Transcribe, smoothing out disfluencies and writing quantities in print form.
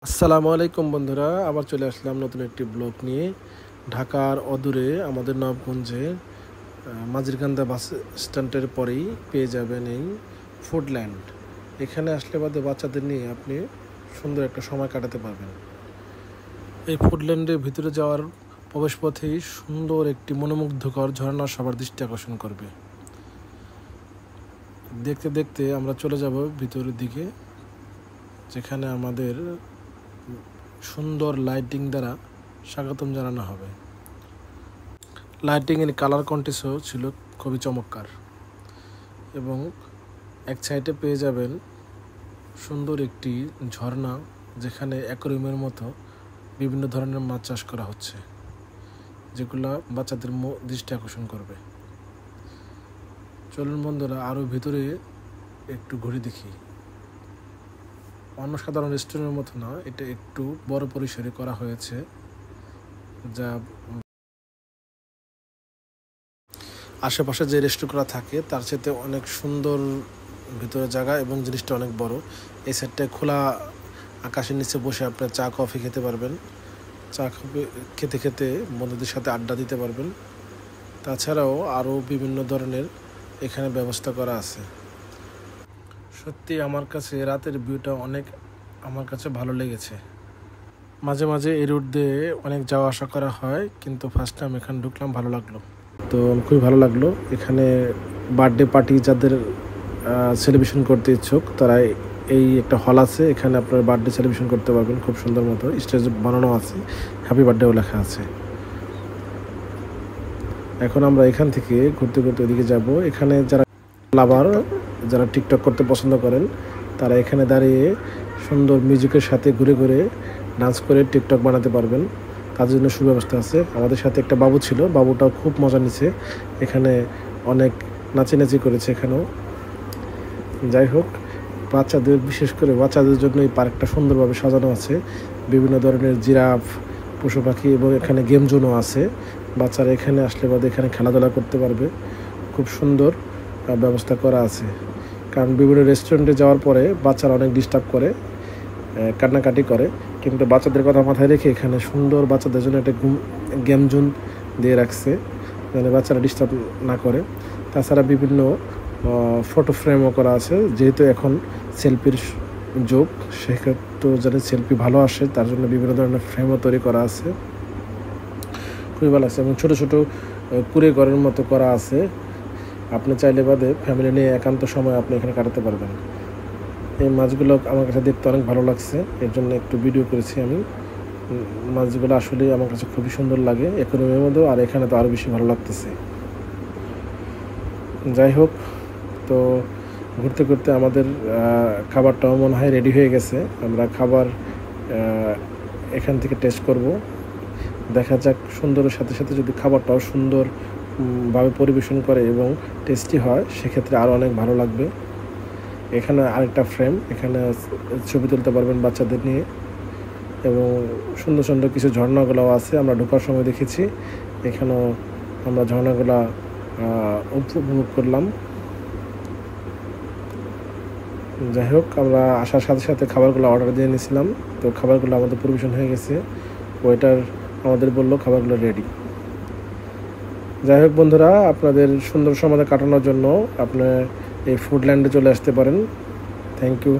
আসসালামু আলাইকুম বন্ধুরা, আবার চলে আসলাম নতুন একটি ব্লগ নিয়ে। ঢাকার অদূরে আমাদের নবাবগঞ্জে মাঝিরকান্দা বাস স্ট্যান্ডের পরেই পেয়ে যাবেন এই ফুডল্যান্ড। এখানে আসলে বাদে বাচ্চাদের নিয়ে আপনি সুন্দর একটা সময় কাটাতে পারবেন। এই ফুডল্যান্ডের ভিতরে যাওয়ার প্রবেশপথেই সুন্দর একটি মনোমুগ্ধকর ঝর্ণা সবার দৃষ্টি আকর্ষণ করবে। দেখতে দেখতে আমরা চলে যাব ভিতরের দিকে, যেখানে আমাদের সুন্দর লাইটিং দ্বারা স্বাগতম জানানো হবে। লাইটিংয়ের কালার কন্ট্রাস্টও ছিল খুবই চমৎকার, এবং এক সাইডে পেয়ে যাবেন সুন্দর একটি ঝর্ণা, যেখানে অ্যাকোয়ারিয়ামের মতো বিভিন্ন ধরনের মাছ চাষ করা হচ্ছে, যেগুলো বাচ্চাদের দৃষ্টি আকর্ষণ করবে। চলুন বন্ধুরা, আরও ভিতরে একটু ঘুরে দেখি। অন্য সাধারণ রেস্টুরেন্টের মতো না, এটা একটু বড় পরিসরে করা হয়েছে, যা আশেপাশে যে রেস্টুরেন্টগুলো থাকে তার সাথে অনেক সুন্দর ভিতরে জায়গা, এবং জিনিসটা অনেক বড়। এই সাইডটায় খোলা আকাশের নিচে বসে আপনার চা কফি খেতে পারবেন, চা কফি খেতে খেতে বন্ধুদের সাথে আড্ডা দিতে পারবেন। তাছাড়াও আরও বিভিন্ন ধরনের এখানে ব্যবস্থা করা আছে। সত্যি আমার কাছে রাতের ভিউটা আমার কাছে ভালো লেগেছে। মাঝে মাঝে এই রুট দিয়ে অনেক যাওয়া আসা করা হয়, কিন্তু ফার্স্ট টাইম এখানে ঢুকলাম, ভালো লাগলো। তো খুবই ভালো লাগলো। এখানে বার্থডে পার্টি যাদের সেলিব্রেশন করতে ইচ্ছুক, তারা এই একটা হল আছে, এখানে আপনার বার্থডে সেলিব্রেশন করতে পারবেন। খুব সুন্দর মতো স্টেজ বানানো আছে, হ্যাপি বার্থডেও লেখা আছে। এখন আমরা এখান থেকে ঘুরতে ঘুরতে ওদিকে যাব। এখানে যারা টিকটক করতে পছন্দ করেন, তারা এখানে দাঁড়িয়ে সুন্দর মিউজিকের সাথে ঘুরে ঘুরে ডান্স করে টিকটক বানাতে পারবেন। তাদের জন্য সুব্যবস্থা আছে। আমাদের সাথে একটা বাবু ছিল, বাবুটাও খুব মজা নিছে, এখানে অনেক নাচানাচি করেছে এখানেও। যাই হোক, বিশেষ করে বাচ্চাদের জন্য এই পার্কটা সুন্দরভাবে সাজানো আছে। বিভিন্ন ধরনের জিরাফ, পশু পাখি, এবং এখানে গেম জোনও আছে। বাচ্চারা এখানে আসলে বাদে এখানে খেলাধুলা করতে পারবে। খুব সুন্দর ব্যবস্থা করা আছে, কারণ বিভিন্ন রেস্টুরেন্টে যাওয়ার পরে বাচ্চারা অনেক ডিস্টার্ব করে, কান্নাকাটি করে, কিন্তু বাচ্চাদের কথা মাথায় রেখে এখানে সুন্দর বাচ্চাদের জন্য একটা গেম জোন দিয়ে রাখছে, যেন বাচ্চারা ডিস্টার্ব না করে। তাছাড়া বিভিন্ন ফটো ফ্রেমও করা আছে, যেহেতু এখন সেলফির যুগ, সেক্ষেত্রে যেন সেলফি ভালো আসে তার জন্য বিভিন্ন ধরনের ফ্রেমও তৈরি করা আছে। খুবই ভালো আছে, এবং ছোটো ছোটো কুড়ে ঘরের মতো করা আছে। আপনি চাইলে বাদে ফ্যামিলি নিয়ে একান্ত সময় আপনি এখানে কাটাতে পারবেন। এই মাছগুলো আমার কাছে দেখতে অনেক ভালো লাগছে, এর জন্য একটু ভিডিও করেছি আমি। মাছগুলো আসলে আমার কাছে খুবই সুন্দর লাগে অ্যাকোয়ারিয়ামের মধ্যেও, আর এখানে তো আরও বেশি ভালো লাগতেছে। যাই হোক, তো ঘুরতে ঘুরতে আমাদের খাবারটাও মনে হয় রেডি হয়ে গেছে। আমরা খাবার এখান থেকে টেস্ট করব, দেখা যাক। সুন্দরের সাথে সাথে যদি খাবারটাও সুন্দরভাবে পরিবেশন করে এবং টেস্টি হয়, সেক্ষেত্রে আরও অনেক ভালো লাগবে। এখানে আরেকটা ফ্রেম, এখানে ছবি তুলতে পারবেন বাচ্চাদের নিয়ে, এবং সুন্দর সুন্দর কিছু ঝর্ণাগুলোও আছে, আমরা ঢোকার সময় দেখেছি। এখানেও আমরা ঝর্ণাগুলা উপভোগ করলাম। যাই হোক, আমরা আসার সাথে সাথে খাবারগুলো অর্ডার দিয়ে নিয়েছিলাম, তো খাবারগুলো আমাদের পরিবেশন হয়ে গেছে। ওয়েটার আমাদের বললো খাবারগুলো রেডি। যাই হোক বন্ধুরা, আপনাদের সুন্দর সময় কাটানোর জন্য আপনার এই ফুডল্যান্ডে চলে আসতে পারেন। Thank you.